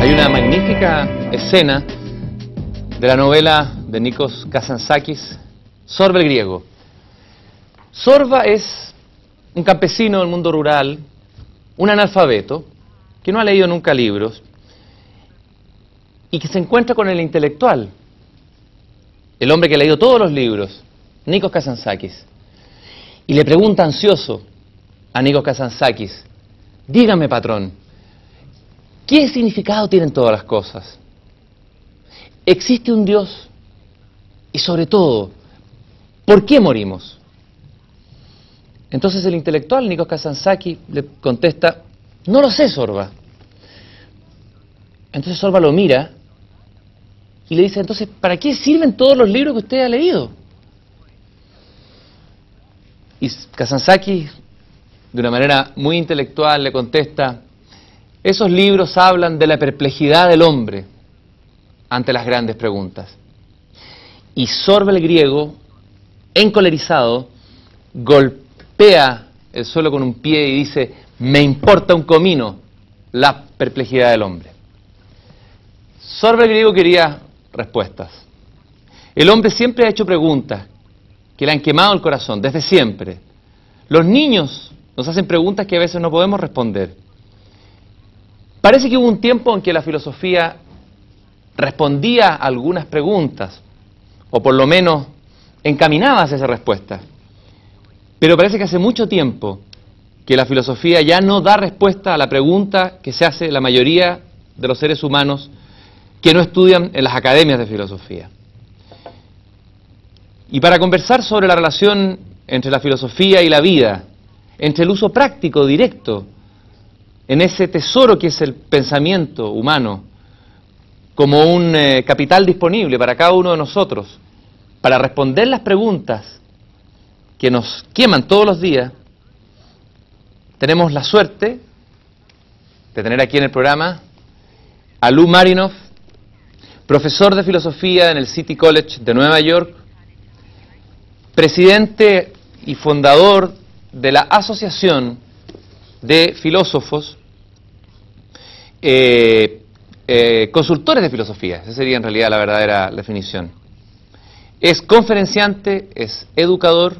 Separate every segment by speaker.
Speaker 1: Hay una magnífica escena de la novela de Nikos Kazantzakis, Sorba el griego. Sorba es un campesino del mundo rural, un analfabeto, que no ha leído nunca libros, y que se encuentra con el intelectual, el hombre que ha leído todos los libros, Nikos Kazantzakis, y le pregunta ansioso a Nikos Kazantzakis: dígame, patrón, ¿qué significado tienen todas las cosas? ¿Existe un Dios? Y sobre todo, ¿por qué morimos? Entonces el intelectual Nikos Kazantzakis le contesta: no lo sé, Sorba. Entonces Sorba lo mira y le dice: entonces, ¿para qué sirven todos los libros que usted ha leído? Y Kazantzakis, de una manera muy intelectual, le contesta: esos libros hablan de la perplejidad del hombre ante las grandes preguntas. Y Sorba el griego, encolerizado, golpea el suelo con un pie y dice: me importa un comino la perplejidad del hombre. Sorba el griego quería respuestas. El hombre siempre ha hecho preguntas que le han quemado el corazón, desde siempre. Los niños nos hacen preguntas que a veces no podemos responder. Parece que hubo un tiempo en que la filosofía respondía a algunas preguntas, o por lo menos encaminaba hacia esa respuesta. Pero parece que hace mucho tiempo que la filosofía ya no da respuesta a la pregunta que se hace la mayoría de los seres humanos que no estudian en las academias de filosofía. Y para conversar sobre la relación entre la filosofía y la vida, entre el uso práctico, directo, en ese tesoro que es el pensamiento humano, como un capital disponible para cada uno de nosotros, para responder las preguntas que nos queman todos los días, tenemos la suerte de tener aquí en el programa a Lou Marinoff, profesor de filosofía en el City College de Nueva York, presidente y fundador de la Asociación de Filósofos, consultores de filosofía. Esa sería en realidad la verdadera definición. Es conferenciante, es educador,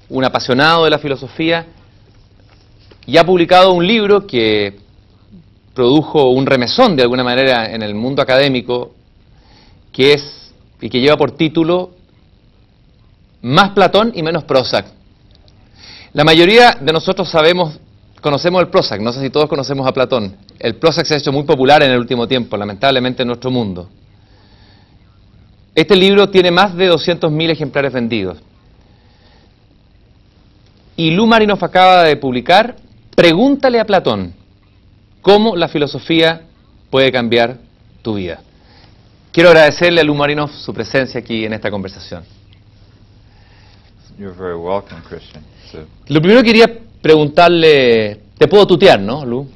Speaker 1: un apasionado de la filosofía, y ha publicado un libro que produjo un remesón de alguna manera en el mundo académico, que es, y que lleva por título Más Platón y Menos Prozac. La mayoría de nosotros conocemos el Prozac, no sé si todos conocemos a Platón. El Prozac se ha hecho muy popular en el último tiempo, lamentablemente en nuestro mundo. Este libro tiene más de 200.000 ejemplares vendidos. Y Lou Marinoff acaba de publicar Pregúntale a Platón, cómo la filosofía puede cambiar tu vida. Quiero agradecerle a Lou Marinoff su presencia aquí en esta conversación.
Speaker 2: You're very welcome, Christian.
Speaker 1: Lo primero que quería preguntarle, te puedo tutear, ¿no, Lou?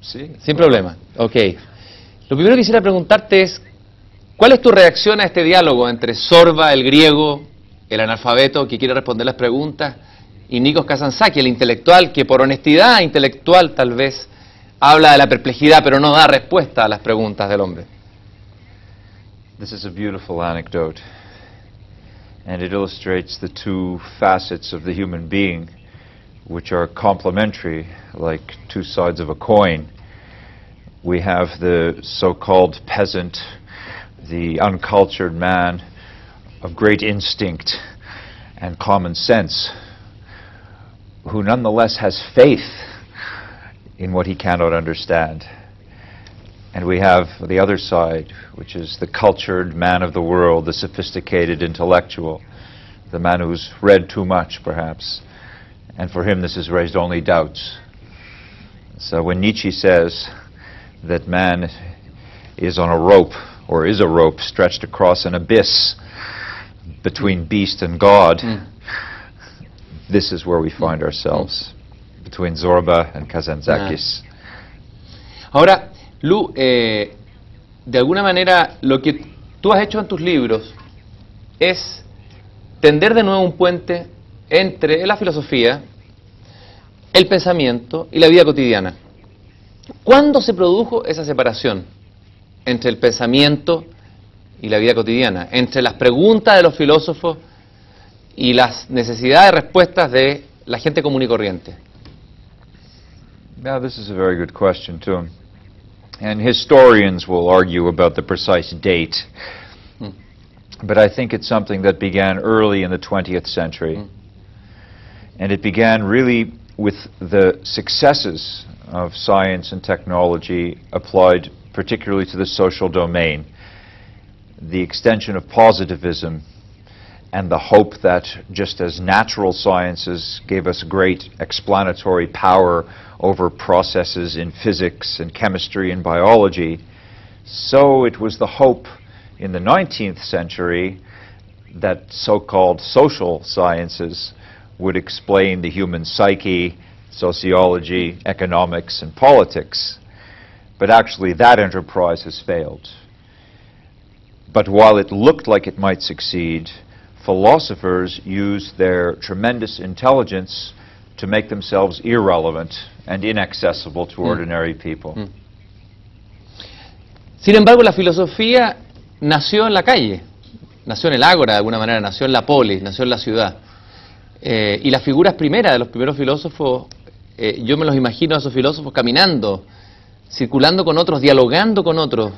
Speaker 2: Sí.
Speaker 1: Sin problema, ok. Lo primero que quisiera preguntarte es, ¿cuál es tu reacción a este diálogo entre Sorba, el griego, el analfabeto que quiere responder las preguntas, y Nikos Kazantzakis, el intelectual, que por honestidad intelectual tal vez habla de la perplejidad, pero no da respuesta a las preguntas del hombre?
Speaker 2: This is a beautiful anecdote, and it illustrates the two facets of the human being, which are complementary, like two sides of a coin. We have the so-called peasant, the uncultured man of great instinct and common sense, who nonetheless has faith in what he cannot understand. And we have the other side, which is the cultured man of the world, the sophisticated intellectual, the man who's read too much, perhaps. And for him this has raised only doubts. So when Nietzsche says that man is on a rope, or is a rope stretched across an abyss between beast and God, this is where we find ourselves, between Zorba and Kazantzakis.
Speaker 1: Ahora, Lou, de alguna manera lo que tú has hecho en tus libros es tender de nuevo un puente entre la filosofía, el pensamiento y la vida cotidiana. ¿Cuándo se produjo esa separación entre el pensamiento y la vida cotidiana, entre las preguntas de los filósofos y las necesidades de respuestas de la gente común y corriente?
Speaker 2: Now, this is a very good question, too. And historians will argue about the precise date. But I think it's something that began early in the 20th century. And it began really with the successes of science and technology applied particularly to the social domain. The extension of positivism and the hope that just as natural sciences gave us great explanatory power over processes in physics and chemistry and biology, so it was the hope in the 19th century that so-called social sciences would explain the human psyche, sociology, economics, and politics. But actually that enterprise has failed. But while it looked like it might succeed, philosophers used their tremendous intelligence to make themselves irrelevant and inaccessible to ordinary people.
Speaker 1: Sin embargo, la filosofía nació en la calle, nació en el ágora de alguna manera, nació en la polis, nació en la ciudad. Y las figuras primeras de los primeros filósofos, yo me los imagino a esos filósofos caminando, circulando con otros, dialogando con otros.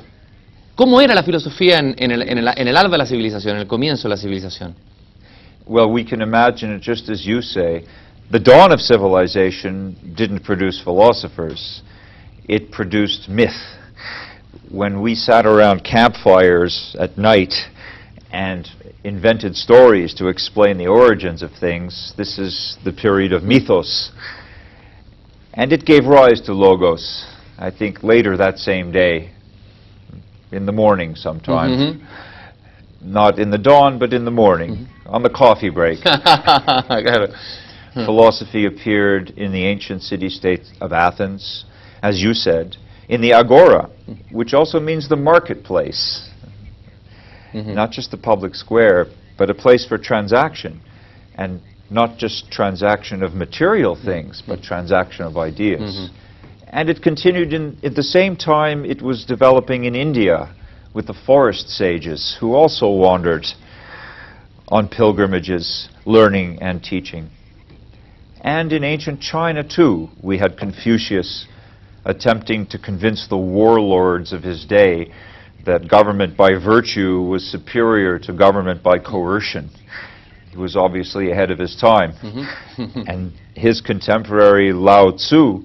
Speaker 1: ¿Cómo era la filosofía en el alba de la civilización, en el comienzo de la civilización?
Speaker 2: Well, we can imagine it just as you say. The dawn of civilization didn't produce philosophers. It produced myth. When we sat around campfires at night and invented stories to explain the origins of things, this is the period of mythos. And it gave rise to logos, I think later that same day, in the morning sometimes. Not in the dawn, but in the morning, on the coffee break. Philosophy appeared in the ancient city-state of Athens, as you said, in the agora, which also means the marketplace. Not just the public square, but a place for transaction. And not just transaction of material things, but transaction of ideas. And it continued at the same time it was developing in India with the forest sages who also wandered on pilgrimages, learning and teaching. And in ancient China too, we had Confucius attempting to convince the warlords of his day that government by virtue was superior to government by coercion. He was obviously ahead of his time. And his contemporary Lao Tzu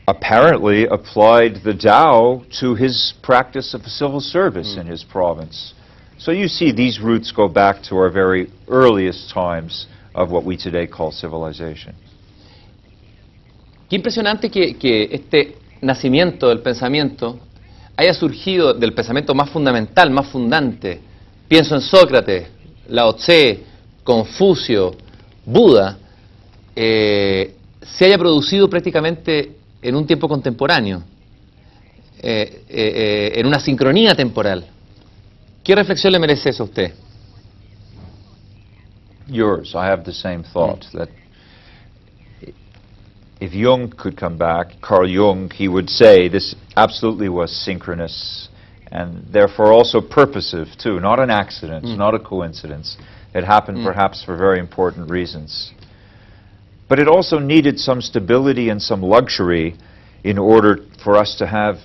Speaker 2: apparently applied the Tao to his practice of civil service in his province. So you see these roots go back to our very earliest times of what we today call civilization.
Speaker 1: Qué impresionante que este nacimiento del pensamiento haya surgido del pensamiento más fundamental, más fundante. Pienso en Sócrates, Lao Tse, Confucio, Buda, se haya producido prácticamente en un tiempo contemporáneo, en una sincronía temporal. ¿Qué reflexión le merece eso a usted?
Speaker 2: Yours. I have the same thought, that if Jung could come back, Carl Jung, he would say this absolutely was synchronous and therefore also purposive too, not an accident, not a coincidence. It happened perhaps for very important reasons. But it also needed some stability and some luxury in order for us to have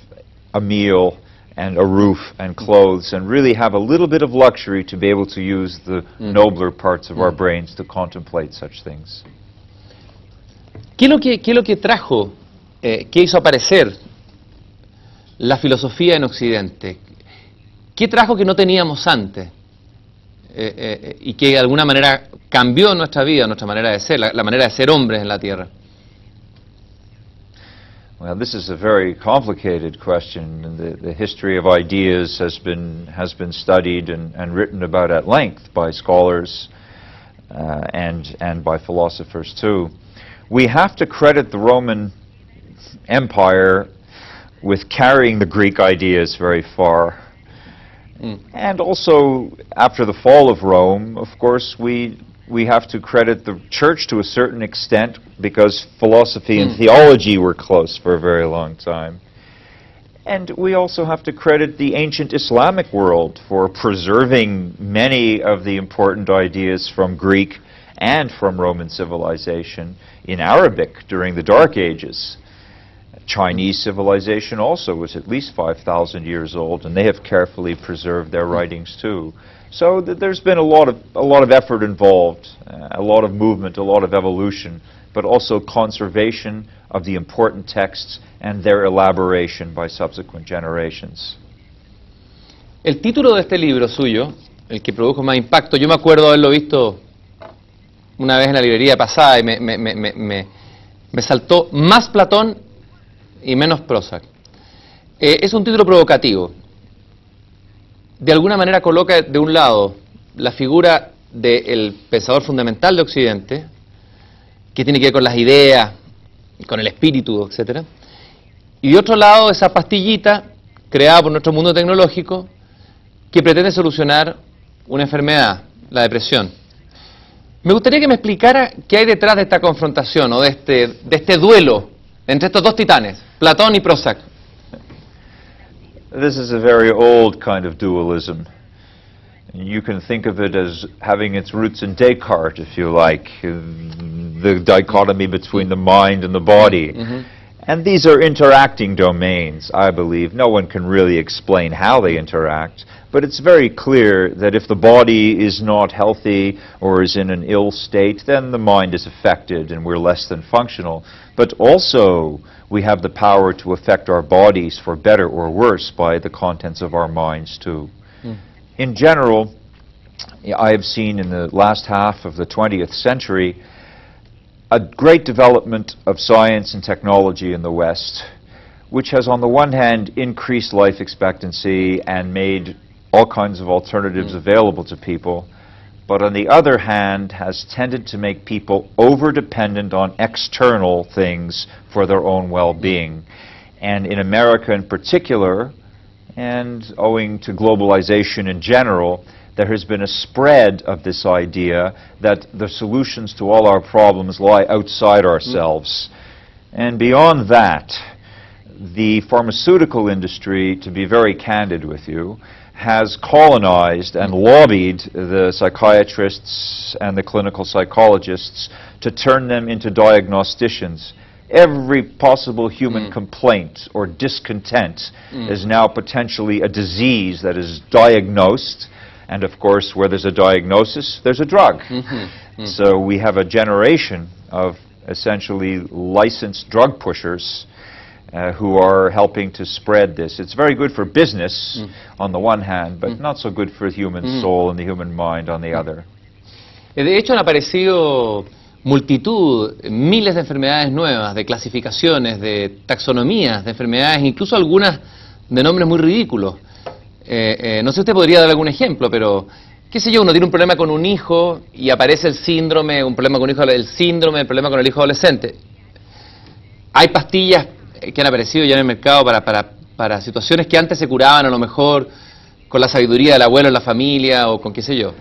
Speaker 2: a meal and a roof and clothes and really have a little bit of luxury to be able to use the nobler parts of our brains to contemplate such things.
Speaker 1: ¿Qué es lo que trajo, qué hizo aparecer la filosofía en Occidente? ¿Qué trajo que no teníamos antes? Y que de alguna manera cambió nuestra vida, nuestra manera de ser, la manera de ser hombres en la Tierra.
Speaker 2: Well, this is a very complicated question, and the history of ideas has been studied and written about at length by scholars. and by philosophers too. We have to credit the Roman Empire with carrying the Greek ideas very far. And also, after the fall of Rome, of course, we have to credit the Church to a certain extent, because philosophy and theology were close for a very long time. And we also have to credit the ancient Islamic world for preserving many of the important ideas from Greek and from Roman civilization in Arabic during the Dark Ages. Chinese civilization also was at least 5,000 years old, and they have carefully preserved their writings too. So there's been a lot of effort involved, a lot of movement, a lot of evolution, but also conservation of the important texts and their elaboration by subsequent generations.
Speaker 1: El título de este libro suyo, el que produjo más impacto, yo me acuerdo haberlo visto una vez en la librería pasada y me saltó Más Platón y Menos Prozac. Es un título provocativo. De alguna manera coloca de un lado la figura del pensador fundamental de Occidente, que tiene que ver con las ideas, con el espíritu, etc. Y de otro lado esa pastillita creada por nuestro mundo tecnológico que pretende solucionar una enfermedad, la depresión. Me gustaría que me explicara qué hay detrás de esta confrontación o de este duelo entre estos dos titanes, Platón y Prozac.
Speaker 2: This is a very old kind of dualism. You can think of it as having its roots in Descartes, if you like, the dichotomy between the mind and the body. And these are interacting domains, I believe. No one can really explain how they interact, but it's very clear that if the body is not healthy or is in an ill state, then the mind is affected and we're less than functional. But also, we have the power to affect our bodies for better or worse by the contents of our minds too. In general, I have seen in the last half of the 20th century a great development of science and technology in the West, which has on the one hand increased life expectancy and made all kinds of alternatives available to people, but on the other hand has tended to make people over-dependent on external things for their own well-being. And in America in particular, and owing to globalization in general, there has been a spread of this idea that the solutions to all our problems lie outside ourselves. And beyond that, the pharmaceutical industry, to be very candid with you, has colonized and lobbied the psychiatrists and the clinical psychologists to turn them into diagnosticians. Every possible human complaint or discontent is now potentially a disease that is diagnosed, and of course where there's a diagnosis, there's a drug. So we have a generation of essentially licensed drug pushers who are helping to spread this. It's very good for business on the one hand, but not so good for the human soul and the human mind on the other.
Speaker 1: De hecho han aparecido multitud, miles de enfermedades nuevas, de clasificaciones, de taxonomías, de enfermedades, incluso algunas de nombres muy ridículos. No sé si usted podría dar algún ejemplo, pero qué sé yo, uno tiene un problema con un hijo y aparece el síndrome, un problema con un hijo, el síndrome, el problema con el hijo adolescente. Hay pastillas que han aparecido ya en el mercado para situaciones que antes se curaban a lo mejor con la sabiduría del abuelo en la familia o con qué sé yo.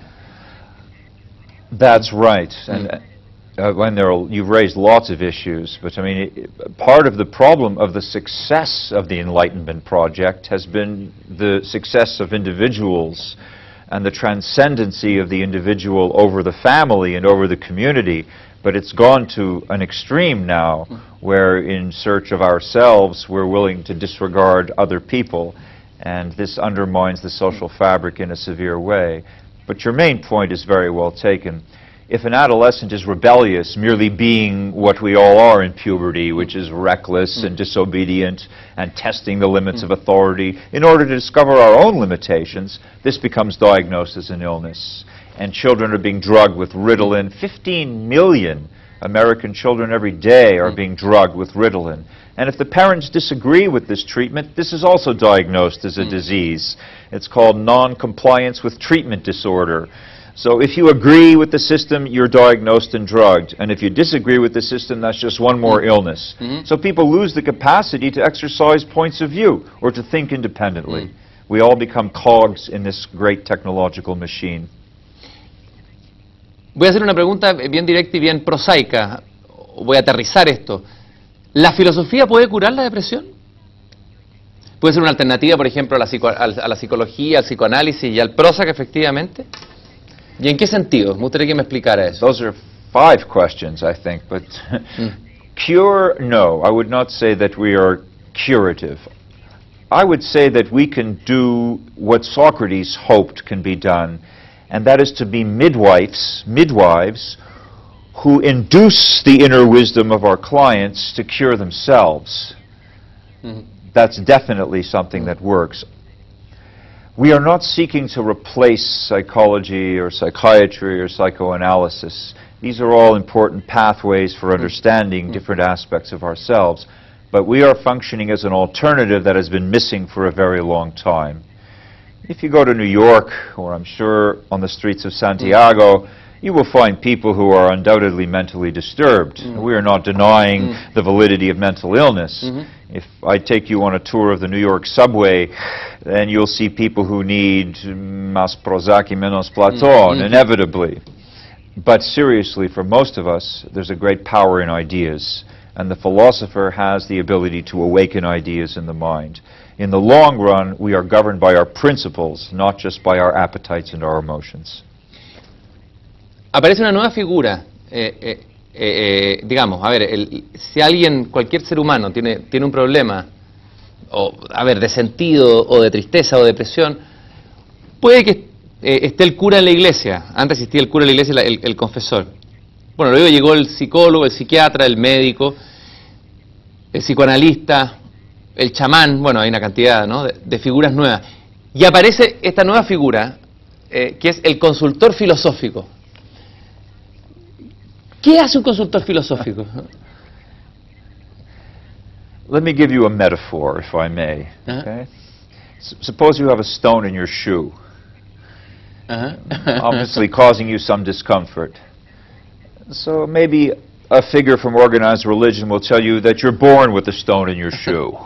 Speaker 2: That's right. And you've raised lots of issues, but I mean, part of the problem of the success of the Enlightenment project has been the success of individuals and the transcendency of the individual over the family and over the community. But it's gone to an extreme now, where in search of ourselves we're willing to disregard other people, and this undermines the social fabric in a severe way. But your main point is very well taken. If an adolescent is rebellious, merely being what we all are in puberty, which is reckless and disobedient and testing the limits of authority, in order to discover our own limitations, this becomes diagnosed as an illness. And children are being drugged with Ritalin. 15 million American children every day are being drugged with Ritalin. And if the parents disagree with this treatment, this is also diagnosed as a disease. It's called non-compliance with treatment disorder. So if you agree with the system, you're diagnosed and drugged. And if you disagree with the system, that's just one more illness. So people lose the capacity to exercise points of view or to think independently. We all become cogs in this great technological machine.
Speaker 1: Voy a hacer una pregunta bien directa y bien prosaica. Voy a aterrizar esto. ¿La filosofía puede curar la depresión? ¿Puede ser una alternativa, por ejemplo, a la psicología, al psicoanálisis y al Prozac, efectivamente? ¿Y en qué sentido? Me gustaría que me explicara eso.
Speaker 2: Those are 5 questions, I think, but cure, no. I would not say that we are curative. I would say that we can do what Socrates hoped can be done, and that is to be midwives who induce the inner wisdom of our clients to cure themselves. That's definitely something that works. We are not seeking to replace psychology or psychiatry or psychoanalysis. These are all important pathways for understanding different aspects of ourselves, but we are functioning as an alternative that has been missing for a very long time. If you go to New York, or I'm sure on the streets of Santiago, you will find people who are undoubtedly mentally disturbed. We are not denying the validity of mental illness. If I take you on a tour of the New York subway, then you'll see people who need Menos Prozac and Menos Platón, inevitably. But seriously, for most of us, there's a great power in ideas, and the philosopher has the ability to awaken ideas in the mind. In the long run, we are governed by our principles, not just by our appetites and our emotions.
Speaker 1: Aparece una nueva figura, digamos, a ver, si alguien, cualquier ser humano tiene un problema, o, a ver, de sentido, o de tristeza, o de depresión, puede que esté el cura en la iglesia. Antes existía el cura en la iglesia, el confesor. Bueno, luego llegó el psicólogo, el psiquiatra, el médico, el psicoanalista, el chamán, bueno, hay una cantidad, ¿no?, de figuras nuevas. Y aparece esta nueva figura, que es el consultor filosófico. ¿Qué hace un consultor filosófico?
Speaker 2: Let me give you a metaphor, if I may. Okay? Suppose you have a stone in your shoe, obviously causing you some discomfort. So maybe a figure from organized religion will tell you that you're born with a stone in your shoe.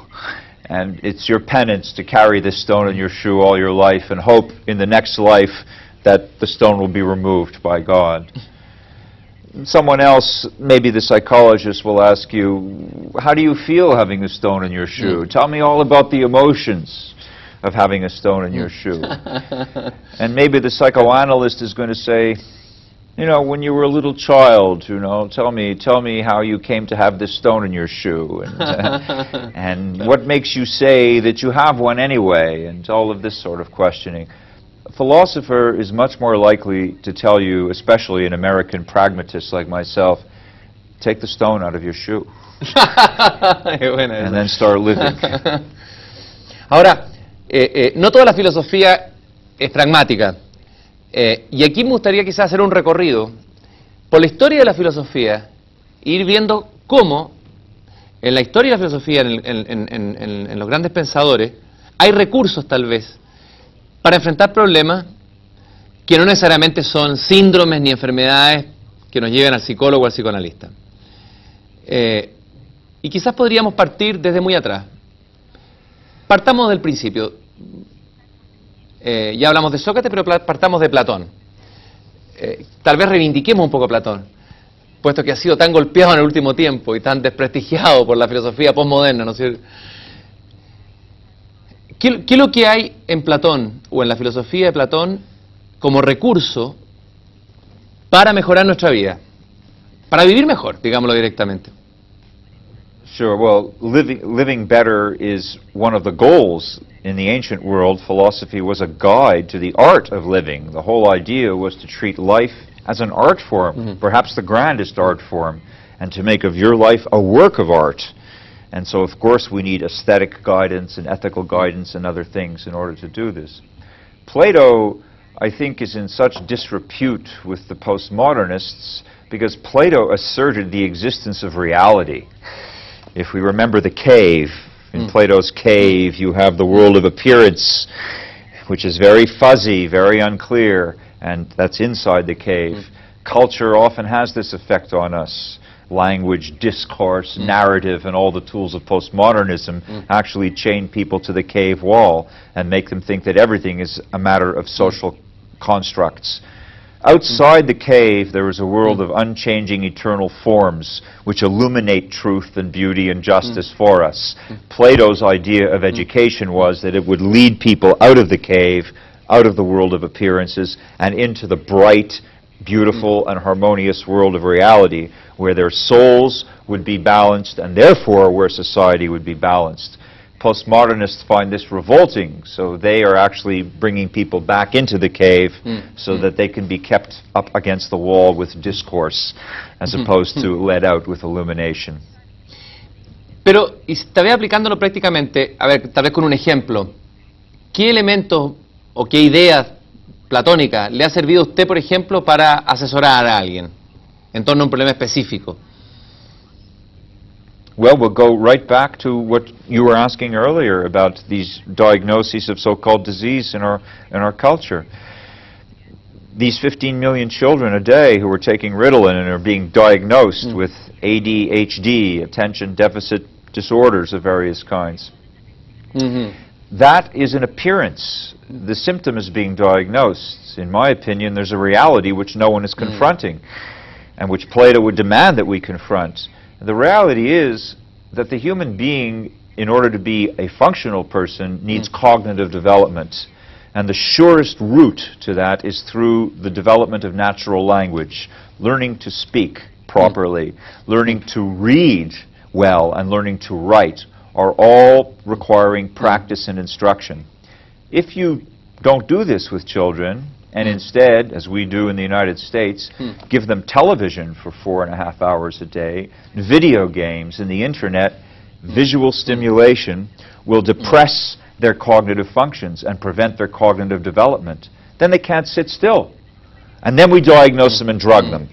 Speaker 2: And it's your penance to carry this stone in your shoe all your life and hope in the next life that the stone will be removed by God. Someone else, maybe the psychologist, will ask you, how do you feel having a stone in your shoe? Tell me all about the emotions of having a stone in your shoe. And maybe the psychoanalyst is going to say, you know, when you were a little child, you know, tell me how you came to have this stone in your shoe, and what makes you say that you have one anyway, and all of this sort of questioning. A philosopher is much more likely to tell you, especially an American pragmatist like myself, take the stone out of your shoe, and then start living.
Speaker 1: Ahora, no toda la filosofía es pragmática. Y aquí me gustaría quizás hacer un recorrido por la historia de la filosofía e ir viendo cómo en la historia de la filosofía, en los grandes pensadores, hay recursos tal vez para enfrentar problemas que no necesariamente son síndromes ni enfermedades que nos lleven al psicólogo o al psicoanalista. Y quizás podríamos partir desde muy atrás. Partamos del principio. Ya hablamos de Sócrates, pero partamos de Platón. Tal vez reivindiquemos un poco a Platón, puesto que ha sido tan golpeado en el último tiempo y tan desprestigiado por la filosofía postmoderna, ¿no es cierto? ¿Qué es lo que hay en Platón, o en la filosofía de Platón, como recurso para mejorar nuestra vida? Para vivir mejor, digámoslo directamente.
Speaker 2: Sure. Well, living better is one of the goals in the ancient world. Philosophy was a guide to the art of living. The whole idea was to treat life as an art form, perhaps the grandest art form, and to make of your life a work of art. And so, of course, we need aesthetic guidance and ethical guidance and other things in order to do this. Plato, I think, is in such disrepute with the postmodernists because Plato asserted the existence of reality. If we remember the cave, in Plato's cave you have the world of appearance, which is very fuzzy, very unclear, and that's inside the cave. Culture often has this effect on us. Language, discourse, narrative, and all the tools of postmodernism actually chain people to the cave wall and make them think that everything is a matter of social constructs. Outside the cave, there is a world of unchanging eternal forms which illuminate truth and beauty and justice for us. Plato's idea of education was that it would lead people out of the cave, out of the world of appearances, and into the bright, beautiful, and harmonious world of reality, where their souls would be balanced, and therefore where society would be balanced. Postmodernists find this revolting, so they are actually bringing people back into the cave so that they can be kept up against the wall with discourse, as opposed to let out with illumination.
Speaker 1: Pero, y tal vez aplicándolo prácticamente, a ver, tal vez con un ejemplo, ¿qué elementos o qué ideas platónicas le ha servido a usted, por ejemplo, para asesorar a alguien en torno a un problema específico?
Speaker 2: Well, we'll go right back to what you were asking earlier about these diagnoses of so-called disease in our culture. These 15 million children a day who are taking Ritalin and are being diagnosed with ADHD, attention deficit disorders of various kinds. That is an appearance. The symptom is being diagnosed. In my opinion, there's a reality which no one is confronting, and which Plato would demand that we confront. The reality is that the human being, in order to be a functional person, needs cognitive development. And the surest route to that is through the development of natural language, learning to speak properly, learning to read well, and learning to write are all requiring practice and instruction. If you don't do this with children, and instead, as we do in the United States, give them television for 4.5 hours a day, video games, and the internet, visual stimulation will depress their cognitive functions and prevent their cognitive development. Then they can't sit still. And then we diagnose them and drug them.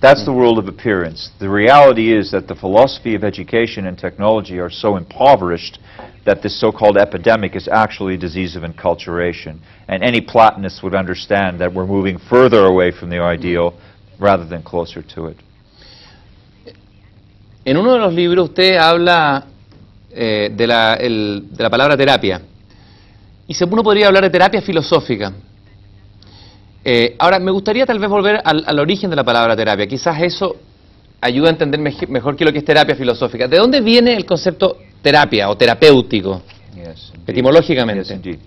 Speaker 2: That's the world of appearance. The reality is that the philosophy of education and technology are so impoverished that this so-called epidemic is actually a disease of enculturation. And any Platonist would understand that we're moving further away from the ideal rather than closer to it.
Speaker 1: En uno de los libros usted habla de la palabra terapia. Y uno podría hablar de terapia filosófica. Ahora, me gustaría tal vez volver al origen de la palabra terapia. Quizás eso ayuda a entender mejor qué es lo que es terapia filosófica. ¿De dónde viene el concepto terapia o terapéutico?
Speaker 2: Yes,
Speaker 1: etimológicamente.
Speaker 2: Yes, indeed.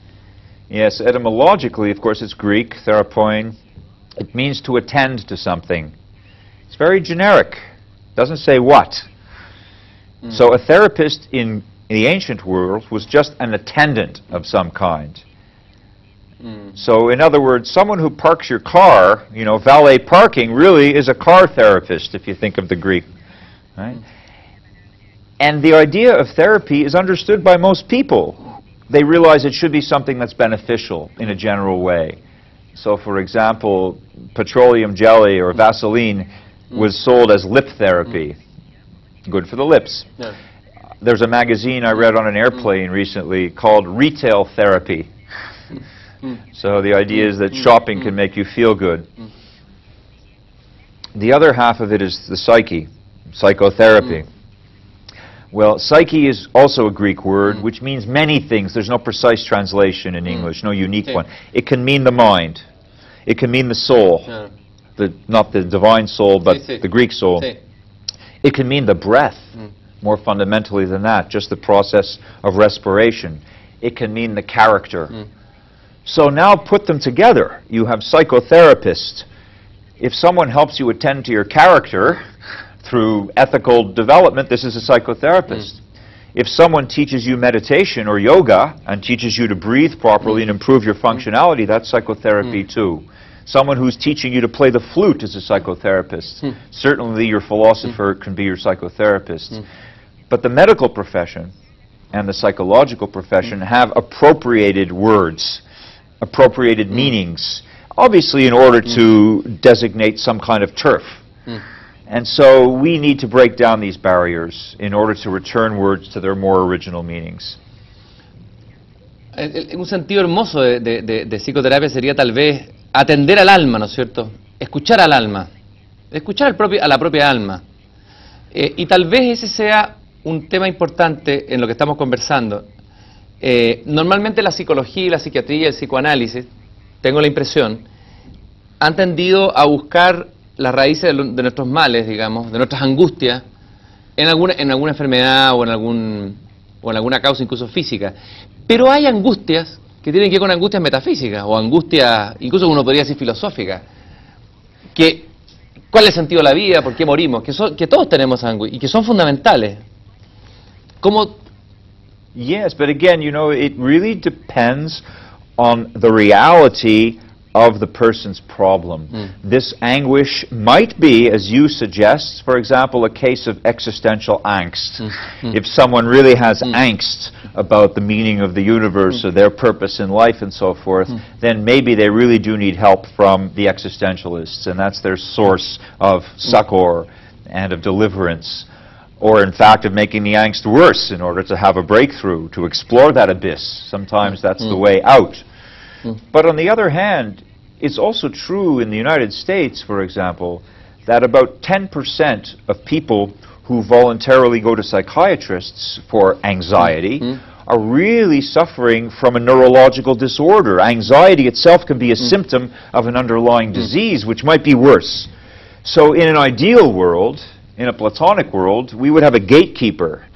Speaker 2: Yes, etymologically, of course, it's Greek, therapein. It means to attend to something. It's very generic. Doesn't say what. So a therapist in the ancient world was just an attendant of some kind. So in other words, someone who parks your car, you know, valet parking really is a car therapist, if you think of the Greek. Right? And the idea of therapy is understood by most people. They realize it should be something that's beneficial in a general way. So for example, petroleum jelly or Vaseline was sold as lip therapy. Good for the lips. Yeah. There's a magazine I read on an airplane recently called Retail Therapy. So the idea is that shopping can make you feel good. The other half of it is the psyche, psychotherapy. Well, psyche is also a Greek word which means many things. There's no precise translation in English, no unique one. It can mean the mind. It can mean the soul. Not the divine soul, but the Greek soul. It can mean the breath, more fundamentally than that, just the process of respiration. It can mean the character. So now put them together. You have psychotherapist. If someone helps you attend to your character through ethical development, this is a psychotherapist. If someone teaches you meditation or yoga and teaches you to breathe properly and improve your functionality, that's psychotherapy too. Someone who's teaching you to play the flute is a psychotherapist. Certainly your philosopher can be your psychotherapist. But the medical profession and the psychological profession have appropriated words, appropriated meanings, obviously in order to designate some kind of turf. And so we need to break down these barriers in order to return words to their more original meanings.
Speaker 1: Un sentido hermoso de psicoterapia sería tal vez atender al alma, ¿no es cierto? Escuchar al alma, escuchar a la propia alma. Y tal vez ese sea un tema importante en lo que estamos conversando. Normalmente la psicología y la psiquiatría y el psicoanálisis, tengo la impresión, han tendido a buscar las raíces de nuestros males, digamos, de nuestras angustias, en alguna enfermedad o en alguna causa incluso física. Pero hay angustias que tienen que ver con angustias metafísicas o angustias, incluso uno podría decir filosóficas. ¿Cuál es el sentido de la vida? ¿Por qué morimos? Que todos tenemos angustias y que son fundamentales. ¿Cómo?
Speaker 2: Yes, but again, you know, it really depends on the reality of the person's problem. This anguish might be, as you suggest, for example, a case of existential angst. If someone really has angst about the meaning of the universe or their purpose in life and so forth, then maybe they really do need help from the existentialists, and that's their source of succor and of deliverance. Or in fact of making the angst worse in order to have a breakthrough, to explore that abyss. Sometimes that's the way out. But on the other hand, it's also true in the United States, for example, that about 10% of people who voluntarily go to psychiatrists for anxiety are really suffering from a neurological disorder. Anxiety itself can be a symptom of an underlying disease, which might be worse. So in an ideal world, in a Platonic world, we would have a gatekeeper,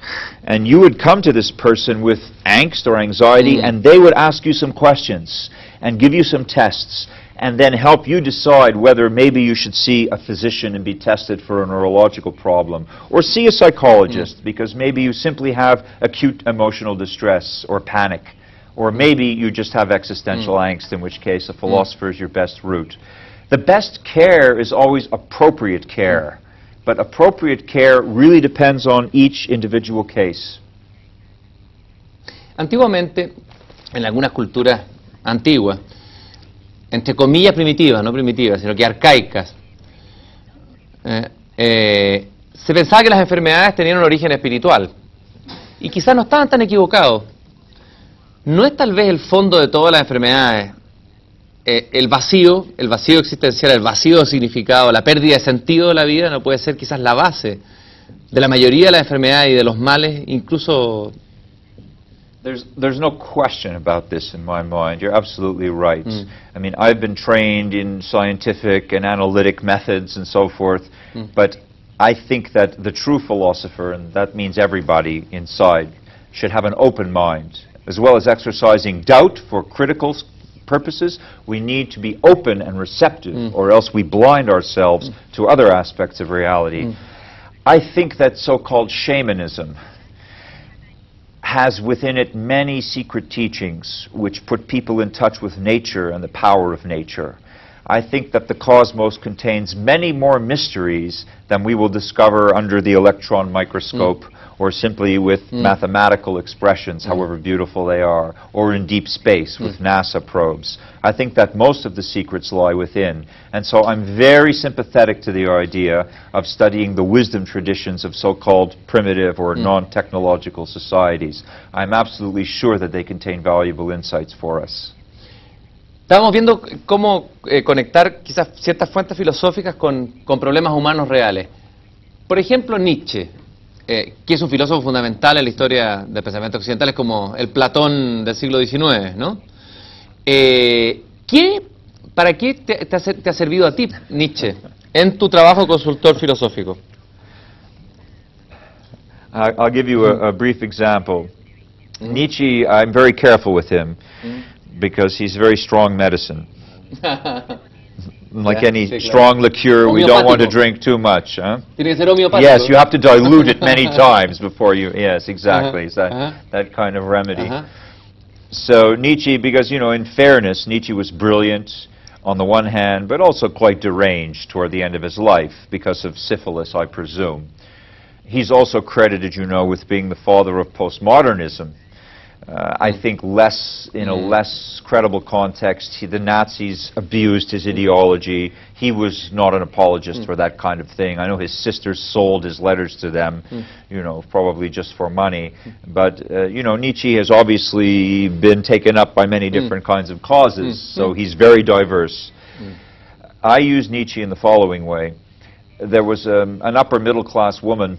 Speaker 2: and you would come to this person with angst or anxiety, and they would ask you some questions and give you some tests, and then help you decide whether maybe you should see a physician and be tested for a neurological problem, or see a psychologist because maybe you simply have acute emotional distress or panic, or maybe you just have existential angst, in which case a philosopher is your best route. The best care is always appropriate care. But appropriate care really depends on each individual case.
Speaker 1: Antiguamente, en algunas culturas antiguas, entre comillas primitivas, no primitivas, sino que arcaicas, se pensaba que las enfermedades tenían un origen espiritual. Y quizás no estaban tan equivocados. ¿No es tal vez el fondo de todas las enfermedades el vacío existencial, el vacío de significado, la pérdida de sentido de la vida? No puede ser quizás la base de la mayoría de las enfermedades y de los males, incluso.
Speaker 2: There's no question about this in my mind. You're absolutely right. I mean, I've been trained in scientific and analytic methods and so forth, but I think that the true philosopher, and that means everybody inside, should have an open mind, as well as exercising doubt for critical purposes. We need to be open and receptive, or else we blind ourselves to other aspects of reality. I think that so-called shamanism has within it many secret teachings which put people in touch with nature and the power of nature. I think that the cosmos contains many more mysteries than we will discover under the electron microscope or simply with mathematical expressions, however beautiful they are, or in deep space with NASA probes. I think that most of the secrets lie within. And so I'm very sympathetic to the idea of studying the wisdom traditions of so-called primitive or non-technological societies. I'm absolutely sure that they contain valuable insights for us.
Speaker 1: Estábamos viendo cómo conectar quizás ciertas fuentes filosóficas con problemas humanos reales. Por ejemplo, Nietzsche, que es un filósofo fundamental en la historia del pensamiento occidental, es como el Platón del siglo XIX, ¿no? ¿Para qué te ha servido a ti, Nietzsche, en tu trabajo consultor filosófico?
Speaker 2: I'll give you a brief example. Nietzsche, I'm very careful with him because he's very strong medicine. Like any strong liqueur, we don't want to drink too much. Huh?
Speaker 1: Tiene que ser homeopático.
Speaker 2: Yes, you have to dilute it many times before you. Yes, exactly. It's that kind of remedy. So Nietzsche, because you know, in fairness, Nietzsche was brilliant on the one hand, but also quite deranged toward the end of his life because of syphilis, I presume. He's also credited, you know, with being the father of postmodernism. I think less, in a less credible context, the Nazis abused his ideology. He was not an apologist for that kind of thing. I know his sisters sold his letters to them, you know, probably just for money. But, you know, Nietzsche has obviously been taken up by many different kinds of causes, so he's very diverse. I use Nietzsche in the following way. There was an upper middle class woman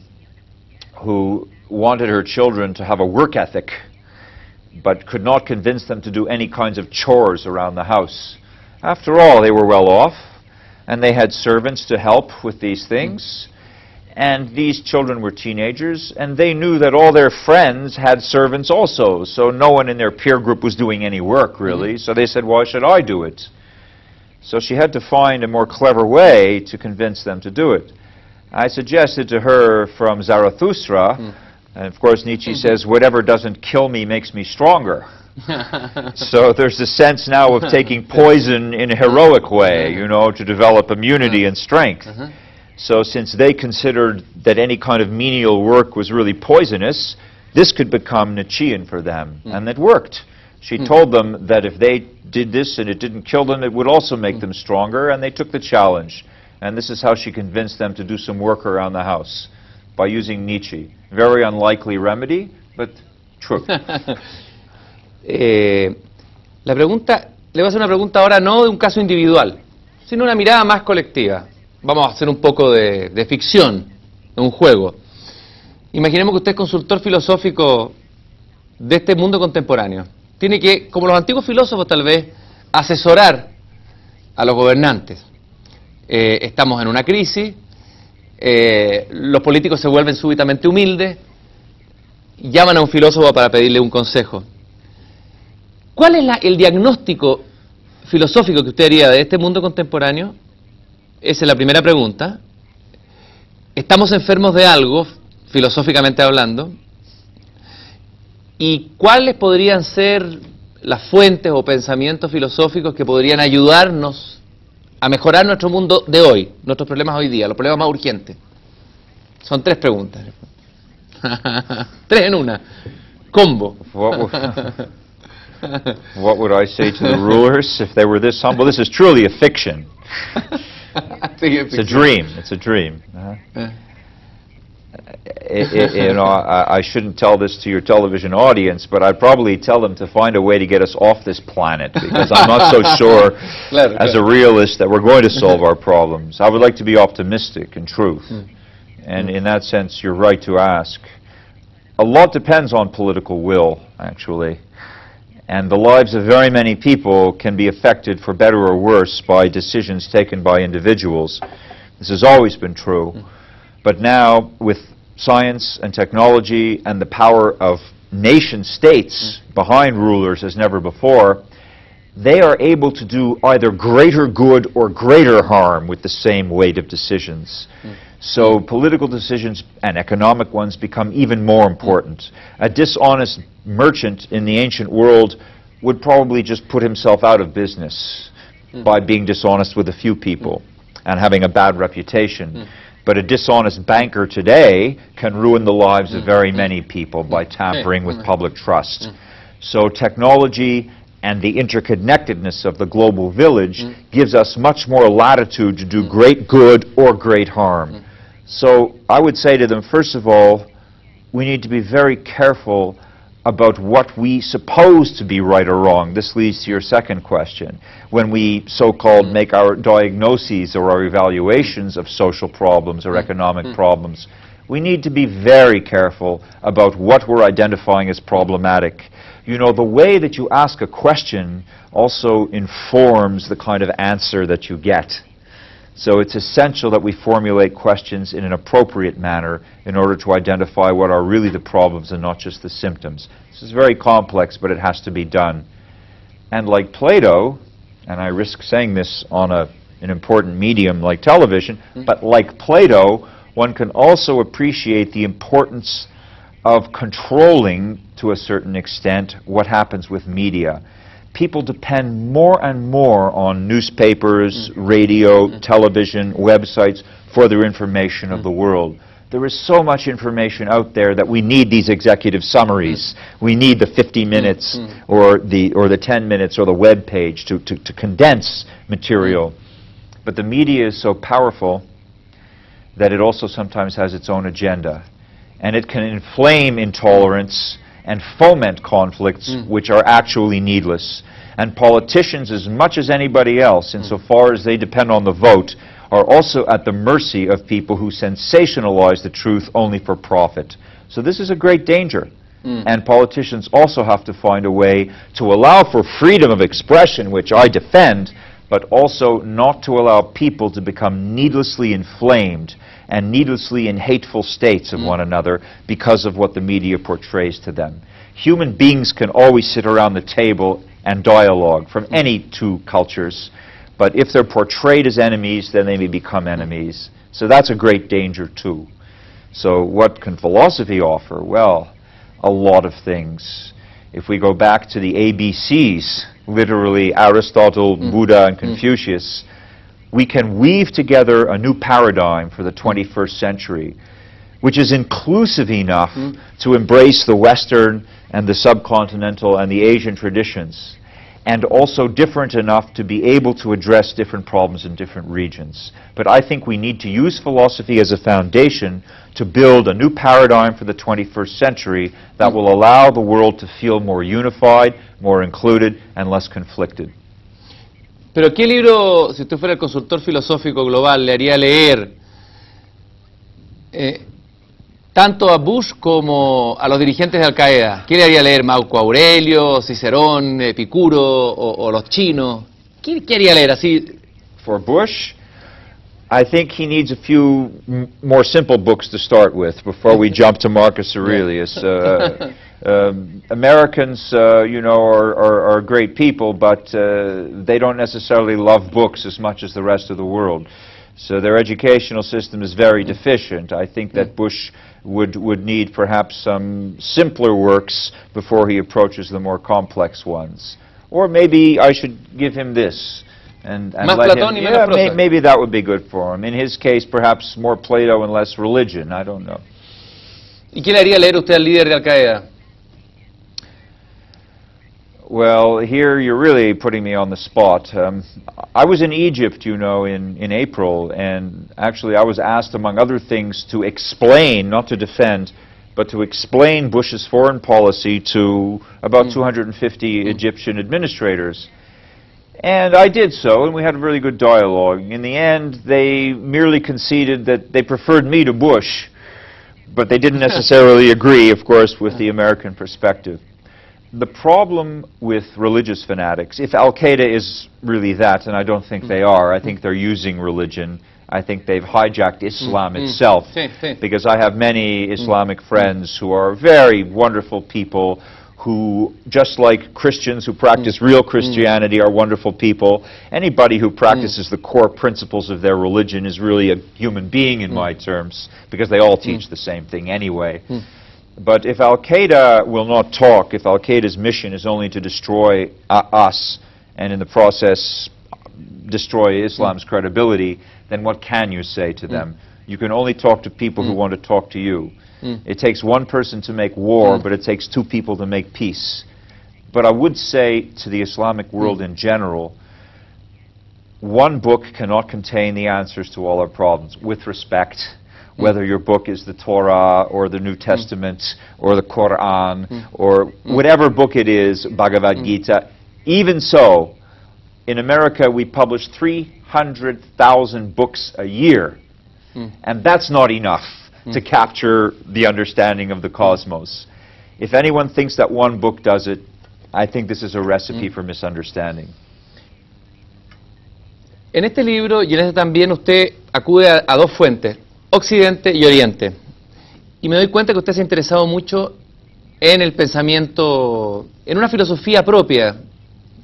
Speaker 2: who wanted her children to have a work ethic, but could not convince them to do any kinds of chores around the house. After all, they were well off, and they had servants to help with these things, and these children were teenagers, and they knew that all their friends had servants also, so no one in their peer group was doing any work, really, so they said, why should I do it? So she had to find a more clever way to convince them to do it. I suggested to her from Zarathustra, and of course Nietzsche says, whatever doesn't kill me makes me stronger. So there's a sense now of taking poison in a heroic way, you know, to develop immunity and strength. So since they considered that any kind of menial work was really poisonous, this could become Nietzschean for them, and it worked. She told them that if they did this and it didn't kill them, it would also make them stronger, and they took the challenge. And this is how she convinced them to do some work around the house, by using Nietzsche. Very unlikely remedy, but true.
Speaker 1: Le voy a hacer una pregunta ahora no de un caso individual, sino una mirada más colectiva. Vamos a hacer un poco de ficción, de un juego. Imaginemos que usted es consultor filosófico de este mundo contemporáneo. Tiene que, como los antiguos filósofos tal vez, asesorar a los gobernantes. Estamos en una crisis, los políticos se vuelven súbitamente humildes, llaman a un filósofo para pedirle un consejo. ¿Cuál es el diagnóstico filosófico que usted haría de este mundo contemporáneo? Esa es la primera pregunta. ¿Estamos enfermos de algo, filosóficamente hablando? ¿Y cuáles podrían ser las fuentes o pensamientos filosóficos que podrían ayudarnos a mejorar nuestro mundo de hoy, nuestros problemas hoy día, los problemas más urgentes? Son tres preguntas. Tres en una. Combo.
Speaker 2: What would I say to the rulers if they were this humble? This is truly a fiction. It's a dream. It's a dream. You know, I shouldn't tell this to your television audience, but I'd probably tell them to find a way to get us off this planet, because I'm not so sure, as a realist, that we're going to solve our problems. I would like to be optimistic in truth. And in that sense, you're right to ask. A lot depends on political will, actually. And the lives of very many people can be affected, for better or worse, by decisions taken by individuals. This has always been true. But now, with science and technology and the power of nation states behind rulers as never before, they are able to do either greater good or greater harm with the same weight of decisions. So political decisions and economic ones become even more important. A dishonest merchant in the ancient world would probably just put himself out of business by being dishonest with a few people and having a bad reputation. But a dishonest banker today can ruin the lives of very many people by tampering with public trust. So technology and the interconnectedness of the global village gives us much more latitude to do great good or great harm. So I would say to them, first of all, we need to be very careful about what we suppose to be right or wrong. This leads to your second question. When we so-called make our diagnoses or our evaluations of social problems or economic problems, we need to be very careful about what we're identifying as problematic. You know, the way that you ask a question also informs the kind of answer that you get. So it's essential that we formulate questions in an appropriate manner in order to identify what are really the problems and not just the symptoms. This is very complex, but it has to be done. And like Plato, and I risk saying this on an important medium like television, but like Plato, one can also appreciate the importance of controlling, to a certain extent, what happens with media. People depend more and more on newspapers, radio, television, websites for their information of the world. There is so much information out there that we need these executive summaries. We need the 50 minutes or the 10 minutes or the web page to condense material. But the media is so powerful that it also sometimes has its own agenda. And it can inflame intolerance and foment conflicts which are actually needless. And politicians, as much as anybody else, insofar as they depend on the vote, are also at the mercy of people who sensationalize the truth only for profit. So this is a great danger. And politicians also have to find a way to allow for freedom of expression, which I defend, but also not to allow people to become needlessly inflamed and needlessly in hateful states of one another because of what the media portrays to them. Human beings can always sit around the table and dialogue from any two cultures, but if they're portrayed as enemies, then they may become enemies. So that's a great danger too. So what can philosophy offer? Well, a lot of things. If we go back to the ABCs, literally Aristotle, Buddha, and Confucius, we can weave together a new paradigm for the 21st century, which is inclusive enough to embrace the Western and the subcontinental and the Asian traditions, and also different enough to be able to address different problems in different regions. But I think we need to use philosophy as a foundation to build a new paradigm for the 21st century that will allow the world to feel more unified, more included, and less conflicted.
Speaker 1: Pero ¿qué libro, si usted fuera el consultor filosófico global, le haría leer tanto a Bush como a los dirigentes de Al-Qaeda? ¿Qué le haría leer? ¿Marco Aurelio, Cicerón, Epicuro o los chinos? ¿Qué haría leer así?
Speaker 2: For Bush, I think he needs a few more simple books to start with before we jump to Marcus Aurelius. Americans, you know, are great people, but they don't necessarily love books as much as the rest of the world. So their educational system is very deficient. I think that Bush would need perhaps some simpler works before he approaches the more complex ones. Or maybe I should give him this. And
Speaker 1: Más
Speaker 2: let
Speaker 1: Platón
Speaker 2: him,
Speaker 1: y menos Prozac.
Speaker 2: maybe that would be good for him. In his case, perhaps more Plato and less religion. I don't know.
Speaker 1: ¿Y qué le haría leer usted al líder de Al-Qaeda?
Speaker 2: Well, here you're really putting me on the spot. I was in Egypt, you know, in April, and actually I was asked, among other things, to explain, not to defend, but to explain Bush's foreign policy to about 250 Egyptian administrators. And I did so, and we had a really good dialogue. In the end, they merely conceded that they preferred me to Bush, but they didn't necessarily agree, of course, with the American perspective. The problem with religious fanatics, if Al-Qaeda is really that, and I don't think they are, I think they're using religion. I think they've hijacked Islam itself, because I have many Islamic friends who are very wonderful people who, just like Christians who practice real Christianity, are wonderful people. Anybody who practices the core principles of their religion is really a human being in my terms, because they all teach the same thing anyway. But if Al-Qaeda will not talk, if Al-Qaeda's mission is only to destroy us, and in the process destroy Islam's credibility, then what can you say to them? You can only talk to people who want to talk to you. It takes one person to make war, but it takes two people to make peace. But I would say to the Islamic world in general, one book cannot contain the answers to all our problems, with respect, whether your book is the Torah or the New Testament or the Quran or whatever book it is, Bhagavad Gita. Even so, in America we publish 300,000 books a year, and that's not enough to capture the understanding of the cosmos. If anyone thinks that one book does it, I think this is a recipe for misunderstanding.
Speaker 1: En este libro y en este también usted acude a dos fuentes, Occidente y Oriente. Y me doy cuenta que usted se ha interesado mucho en el pensamiento, en una filosofía propia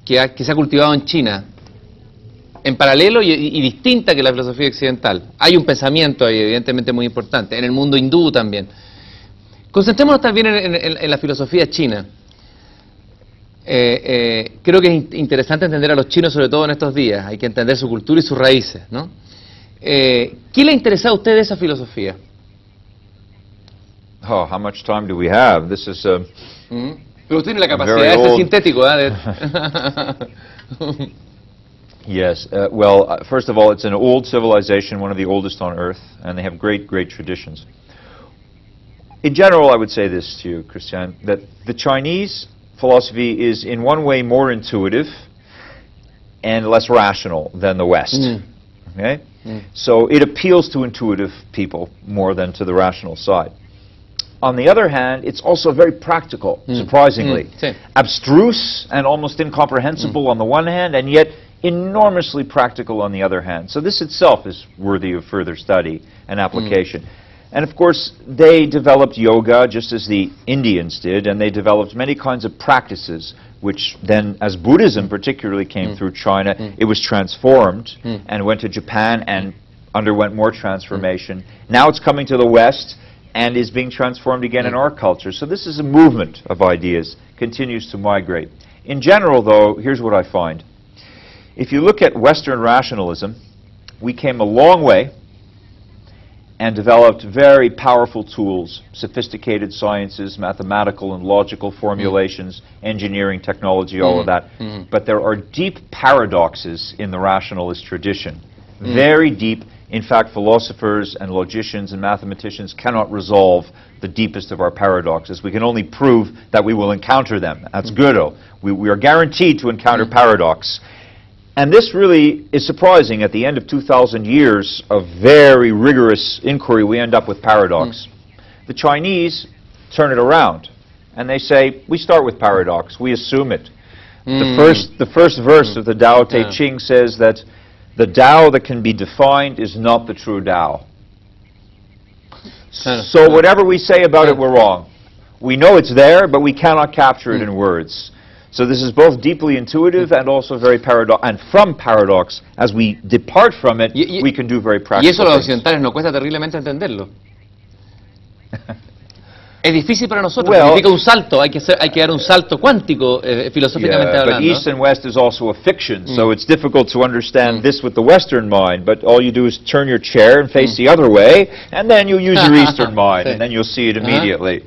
Speaker 1: que se ha cultivado en China, en paralelo y distinta que la filosofía occidental. Hay un pensamiento ahí evidentemente muy importante, en el mundo hindú también. Concentrémonos también en la filosofía china. Creo que es interesante entender a los chinos, sobre todo en estos días. Hay que entender su cultura y sus raíces, ¿no? ¿Qué le interesa a usted de esa filosofía?
Speaker 2: Oh, how much time do we have? This is
Speaker 1: Pero usted tiene la capacidad de ser sintético,
Speaker 2: Yes. Well, first of all, it's an old civilization, one of the oldest on Earth, and they have great, great traditions. In general, I would say this to you, Christian, that the Chinese philosophy is in one way more intuitive and less rational than the West. Okay? So it appeals to intuitive people more than to the rational side. On the other hand, it's also very practical, surprisingly. Abstruse and almost incomprehensible on the one hand, and yet enormously practical on the other hand. So this itself is worthy of further study and application. And of course, they developed yoga just as the Indians did, and they developed many kinds of practices, which then, as Buddhism particularly came through China, it was transformed and went to Japan and underwent more transformation. Now it's coming to the West and is being transformed again in our culture. So this is a movement of ideas, continues to migrate. In general, though, here's what I find. If you look at Western rationalism, we came a long way and developed very powerful tools, sophisticated sciences, mathematical and logical formulations, engineering, technology, all of that. But there are deep paradoxes in the rationalist tradition. Very deep. In fact, philosophers and logicians and mathematicians cannot resolve the deepest of our paradoxes. We can only prove that we will encounter them. That's Gödel. We are guaranteed to encounter paradox. And this really is surprising. At the end of 2,000 years of very rigorous inquiry, we end up with paradox. The Chinese turn it around, and they say, we start with paradox, we assume it. The first verse of the Tao Te Ching says that the Tao that can be defined is not the true Tao. So whatever we say about it, we're wrong. We know it's there, but we cannot capture it in words. So this is both deeply intuitive and also very paradox. And from paradox, as we depart from it, we can do very practical
Speaker 1: Y eso a los
Speaker 2: things.
Speaker 1: occidentales nos cuesta terriblemente entenderlo. Es difícil para nosotros, significa un salto, hay que dar un salto cuántico, filosóficamente hablando.
Speaker 2: But East and West is also a fiction, so it's difficult to understand this with the Western mind, but all you do is turn your chair and face the other way, and then you use your Eastern mind, and then you'll see it immediately.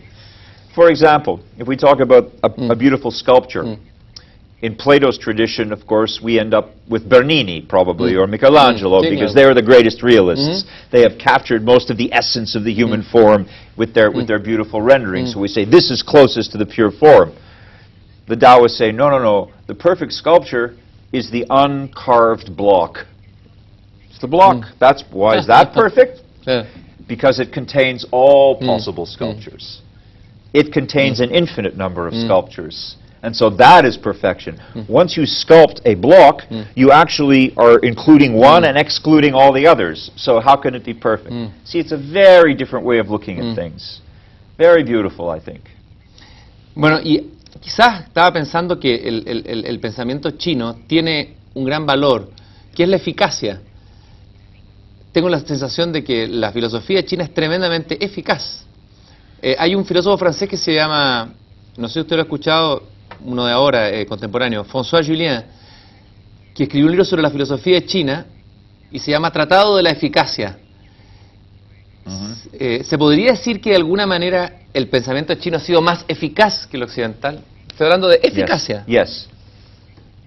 Speaker 2: For example, if we talk about a beautiful sculpture, in Plato's tradition, of course, we end up with Bernini, probably, or Michelangelo, because they are the greatest realists. They have captured most of the essence of the human form with their beautiful renderings. So we say, this is closest to the pure form. The Taoists say, no, no, no. The perfect sculpture is the uncarved block. It's the block. That's why is that perfect? Because it contains all possible sculptures. It contains an infinite number of sculptures. And so that is perfection. Once you sculpt a block, you actually are including one and excluding all the others. So how can it be perfect? See, it's a very different way of looking at things. Very beautiful, I think.
Speaker 1: Bueno, y quizás estaba pensando que el pensamiento chino tiene un gran valor, que es la eficacia. Tengo la sensación de que la filosofía china es tremendamente eficaz. Hay un filósofo francés que se llama, no sé si usted lo ha escuchado, uno de ahora, contemporáneo, François Julien, que escribió un libro sobre la filosofía china y se llama Tratado de la Eficacia. ¿Se podría decir que de alguna manera el pensamiento chino ha sido más eficaz que el occidental? Estoy hablando de eficacia.
Speaker 2: Yes.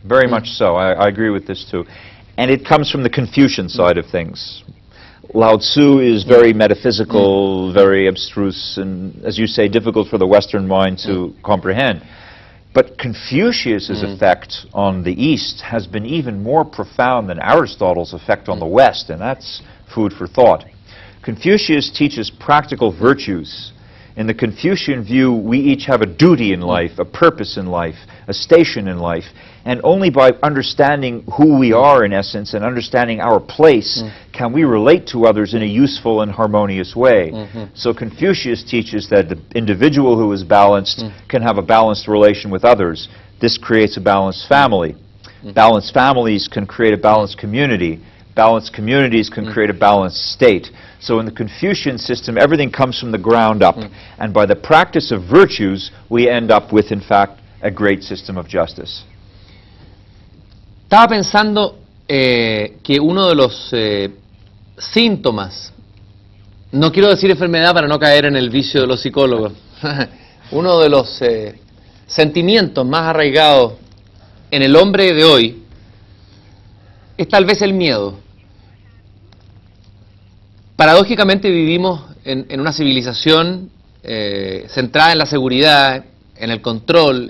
Speaker 2: Very much so. I agree with this too. And it comes from the Confucian side of things. Lao Tzu is very metaphysical, very abstruse, and, as you say, difficult for the Western mind to comprehend. But Confucius's effect on the East has been even more profound than Aristotle's effect on the West, and that's food for thought. Confucius teaches practical virtues. In the Confucian view, we each have a duty in life, a purpose in life, a station in life, and only by understanding who we are in essence and understanding our place can we relate to others in a useful and harmonious way. So Confucius teaches that the individual who is balanced can have a balanced relation with others. This creates a balanced family. Balanced families can create a balanced community. Balanced communities can create a balanced state. So in the Confucian system, everything comes from the ground up. And by the practice of virtues, we end up with, in fact, a great system of justice.
Speaker 1: Estaba pensando que uno de los síntomas no quiero decir enfermedad para no caer en el vicio de los psicólogos. Uno de los sentimientos más arraigados en el hombre de hoy es tal vez el miedo. Paradójicamente vivimos en una civilización centrada en la seguridad, en el control.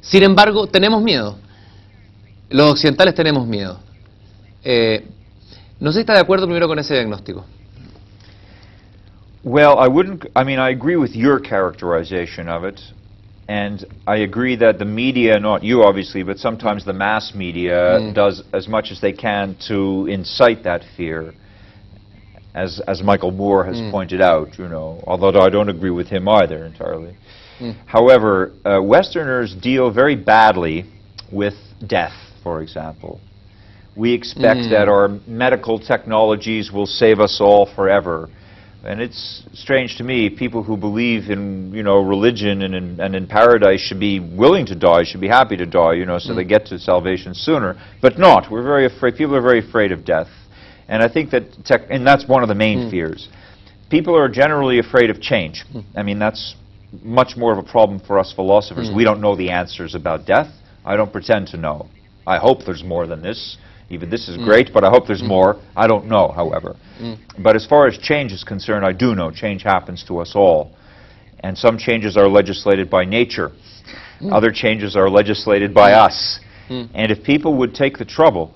Speaker 1: Sin embargo, tenemos miedo. Los occidentales tenemos miedo. No sé si está de acuerdo primero con ese diagnóstico.
Speaker 2: Well, I agree with your characterization of it, and I agree that the media, not you obviously, but sometimes the mass media does as much as they can to incite that fear, as Michael Moore has pointed out, you know, although I don't agree with him either entirely. However, Westerners deal very badly with death, for example. We expect that our medical technologies will save us all forever. And it's strange to me, people who believe in, you know, religion and in paradise should be willing to die, should be happy to die, you know, so they get to salvation sooner. But not. We're very afraid. People are very afraid of death. And I think that, and that's one of the main fears. People are generally afraid of change. I mean, that's much more of a problem for us philosophers. We don't know the answers about death. I don't pretend to know. I hope there's more than this. Even this is great, but I hope there's more. I don't know, however. But as far as change is concerned, I do know change happens to us all. And some changes are legislated by nature. Other changes are legislated by us. And if people would take the trouble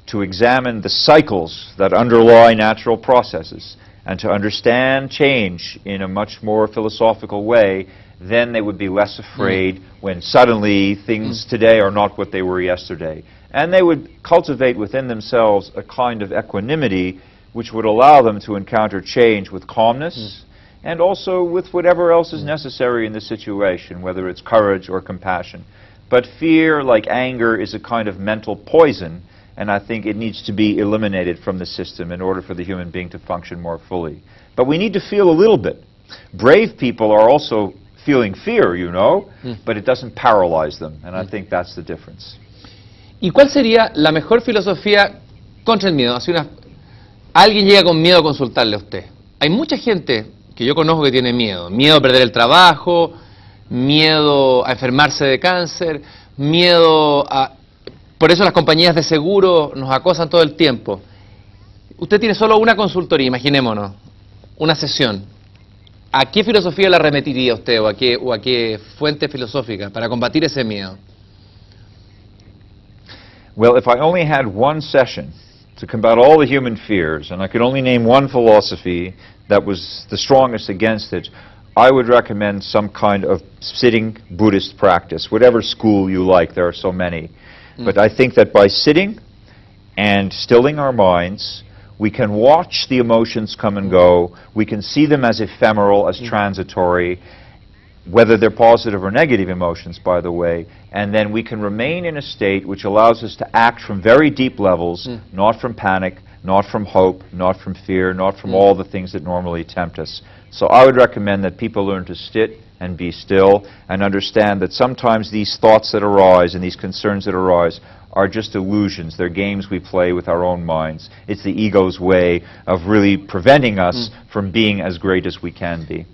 Speaker 2: to examine the cycles that underlie natural processes and to understand change in a much more philosophical way, then they would be less afraid when suddenly things today are not what they were yesterday. And they would cultivate within themselves a kind of equanimity which would allow them to encounter change with calmness and also with whatever else is necessary in the situation, whether it's courage or compassion. But fear, like anger, is a kind of mental poison, and I think it needs to be eliminated from the system in order for the human being to function more fully. But we need to feel a little bit. Brave people are also feeling fear, you know, but it doesn't paralyze them, and I think that's the difference.
Speaker 1: ¿Y cuál sería la mejor filosofía contra el miedo? Alguien llega con miedo a consultarle a usted. Hay mucha gente que yo conozco que tiene miedo. Miedo a perder el trabajo, miedo a enfermarse de cáncer, miedo a... Por eso las compañías de seguro nos acosan todo el tiempo. Usted tiene solo una consultoría, imaginémonos, una sesión. ¿A qué filosofía la remitiría usted o a qué fuente filosófica para combatir ese miedo?
Speaker 2: Well, if I only had one session to combat all the human fears, and I could only name one philosophy that was the strongest against it, I would recommend some kind of sitting Buddhist practice, whatever school you like. There are so many. But I think that by sitting and stilling our minds, we can watch the emotions come and go. We can see them as ephemeral, as transitory, whether they're positive or negative emotions, by the way, and then we can remain in a state which allows us to act from very deep levels, not from panic, not from hope, not from fear, not from all the things that normally tempt us. So I would recommend that people learn to sit and be still and understand that sometimes these thoughts that arise and these concerns that arise are just illusions. They're games we play with our own minds. It's the ego's way of really preventing us from being as great as we can be.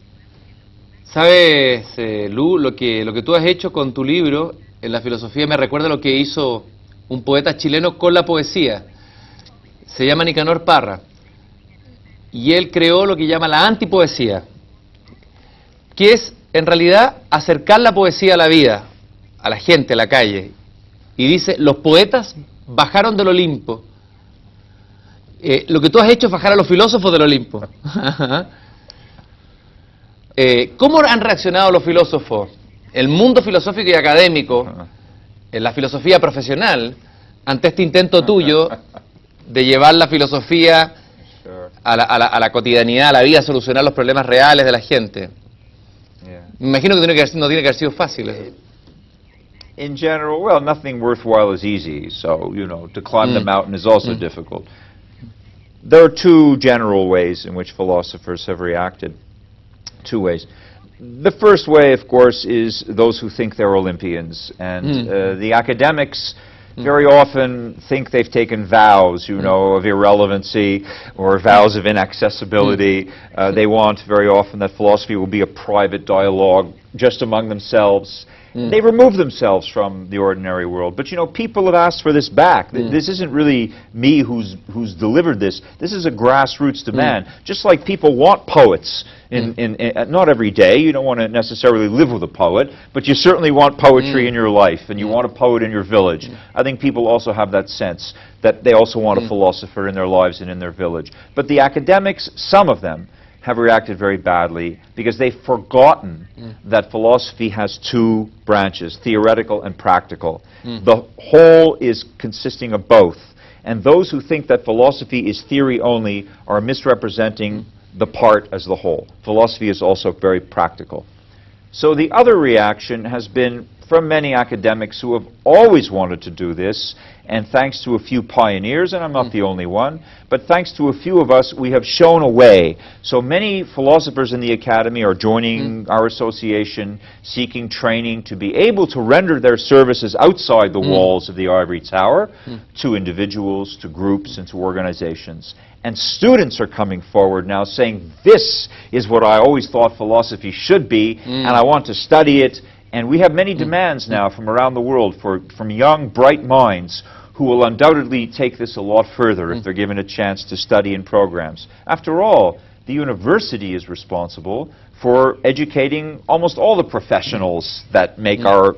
Speaker 1: ¿Sabes, Lou, lo que tú has hecho con tu libro en la filosofía me recuerda lo que hizo un poeta chileno con la poesía? Se llama Nicanor Parra. Y él creó lo que llama la antipoesía, que es, en realidad, acercar la poesía a la vida, a la gente, a la calle. Y dice, los poetas bajaron del Olimpo. Lo que tú has hecho es bajar a los filósofos del Olimpo. ¿Cómo han reaccionado los filósofos, el mundo filosófico y académico, en la filosofía profesional, ante este intento tuyo de llevar la filosofía a la cotidianidad, a la vida, a solucionar los problemas reales de la gente? Me imagino que no tiene que haber sido fácil eso.
Speaker 2: In general, well, nothing worthwhile is easy, so, you know, to climb the mountain is also difficult. There are two general ways in which philosophers have reacted. Two ways. The first way, of course, is those who think they're Olympians, and the academics very often think they've taken vows, you know, of irrelevancy or vows of inaccessibility. They want very often that philosophy will be a private dialogue just among themselves. They remove themselves from the ordinary world. But, you know, people have asked for this back. This isn't really me who's delivered this. This is a grassroots demand. Just like people want poets, not every day. You don't want to necessarily live with a poet, but you certainly want poetry in your life, and you want a poet in your village. I think people also have that sense that they also want a philosopher in their lives and in their village. But the academics, some of them, have reacted very badly because they've forgotten that philosophy has two branches, theoretical and practical. The whole is consisting of both. And those who think that philosophy is theory only are misrepresenting the part as the whole. Philosophy is also very practical. So the other reaction has been from many academics who have always wanted to do this, and thanks to a few pioneers, and I'm not the only one, but thanks to a few of us, we have shown a way. So many philosophers in the academy are joining our association, seeking training to be able to render their services outside the walls of the ivory tower to individuals, to groups, and to organizations. And students are coming forward now saying, this is what I always thought philosophy should be, and I want to study it. And we have many demands now from around the world from young, bright minds who will undoubtedly take this a lot further if they're given a chance to study in programs. After all, the university is responsible for educating almost all the professionals that make our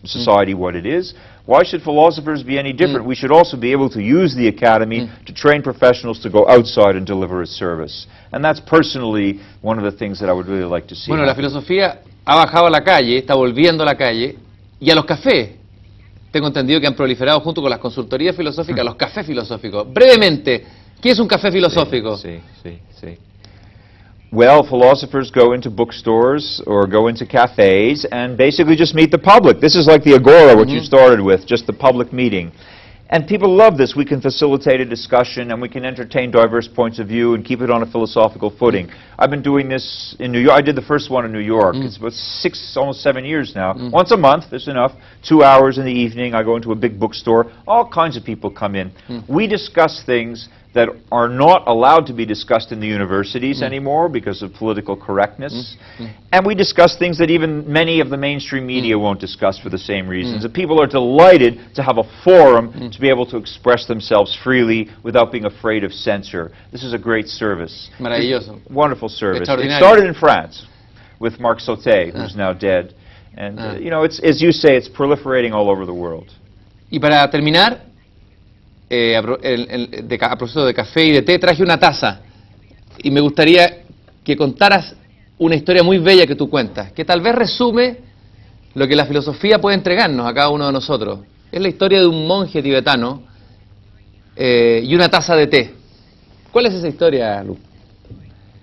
Speaker 2: society what it is. Why should philosophers be any different? We should also be able to use the academy to train professionals to go outside and deliver a service. And that's personally one of the things that I would really like to see.
Speaker 1: Bueno, la filosofía ha bajado a la calle, está volviendo a la calle, y a los cafés. Tengo entendido que han proliferado junto con las consultorías filosóficas, los cafés filosóficos. Brevemente, ¿qué es un café filosófico?
Speaker 2: Sí. Well, philosophers go into bookstores or go into cafes and basically just meet the public. This is like the agora, what you started with, just the public meeting. And people love this. We can facilitate a discussion and we can entertain diverse points of view and keep it on a philosophical footing. I've been doing this in New York. I did the first one in New York. It's about almost 7 years now. Once a month, there's enough. 2 hours in the evening, I go into a big bookstore. All kinds of people come in. We discuss things that are not allowed to be discussed in the universities anymore because of political correctness. And we discuss things that even many of the mainstream media won't discuss for the same reasons. And people are delighted to have a forum to be able to express themselves freely without being afraid of censor. This is a great service.
Speaker 1: Maravilloso.
Speaker 2: Wonderful service. It started in France with Marc Sauté, who's now dead. And, you know, it's, as you say, it's proliferating all over the world.
Speaker 1: Y para terminar, a propósito de café y de té, traje una taza y me gustaría que contaras una historia muy bella que tú cuentas, que tal vez resume lo que la filosofía puede entregarnos a cada uno de nosotros. Es la historia de un monje tibetano y una taza de té. ¿Cuál es esa historia, Lou?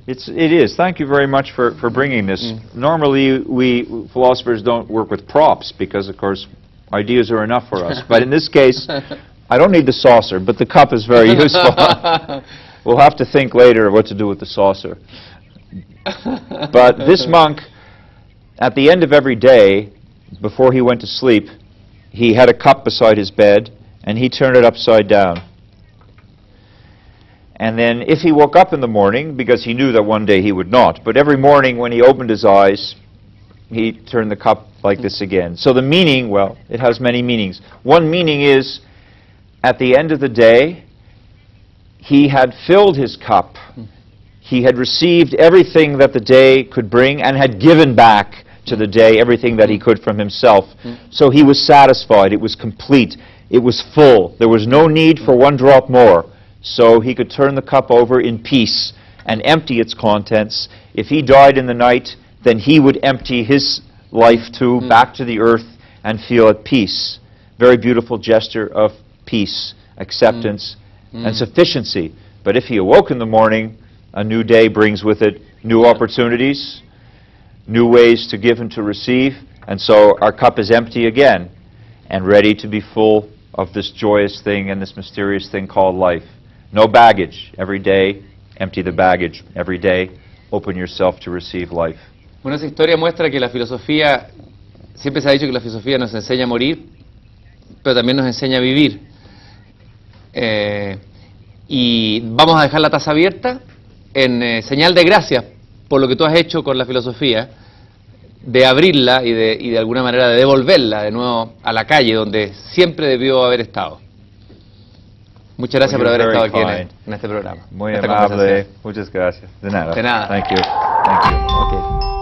Speaker 2: It is. Thank you very much for bringing this. Normally, we philosophers don't work with props because, of course, ideas are enough for us. But in this case, I don't need the saucer, but the cup is very useful. We'll have to think later of what to do with the saucer. But this monk, at the end of every day, before he went to sleep, he had a cup beside his bed, and he turned it upside down. And then if he woke up in the morning, because he knew that one day he would not, but every morning when he opened his eyes, he turned the cup like this again. So the meaning, well, it has many meanings. One meaning is, at the end of the day, he had filled his cup. He had received everything that the day could bring and had given back to the day everything that he could from himself. So he was satisfied. It was complete. It was full. There was no need for one drop more. So he could turn the cup over in peace and empty its contents. If he died in the night, then he would empty his life too back to the earth and feel at peace. Very beautiful gesture of peace, acceptance, and sufficiency. But if he awoke in the morning, a new day brings with it new opportunities, new ways to give and to receive, and so our cup is empty again and ready to be full of this joyous thing and this mysterious thing called life. No baggage. Every day, empty the baggage. Every day, open yourself to receive life.
Speaker 1: Bueno, esa historia muestra que la filosofía, siempre se ha dicho que la filosofía nos enseña a morir, pero también nos enseña a vivir. Y vamos a dejar la taza abierta en señal de gracias por lo que tú has hecho con la filosofía, de abrirla y de alguna manera de devolverla de nuevo a la calle donde siempre debió haber estado. Muchas gracias por haber estado aquí en este programa.
Speaker 2: Muy amable. Muchas gracias. De nada.
Speaker 1: De nada.
Speaker 2: Thank you. Thank you. Okay.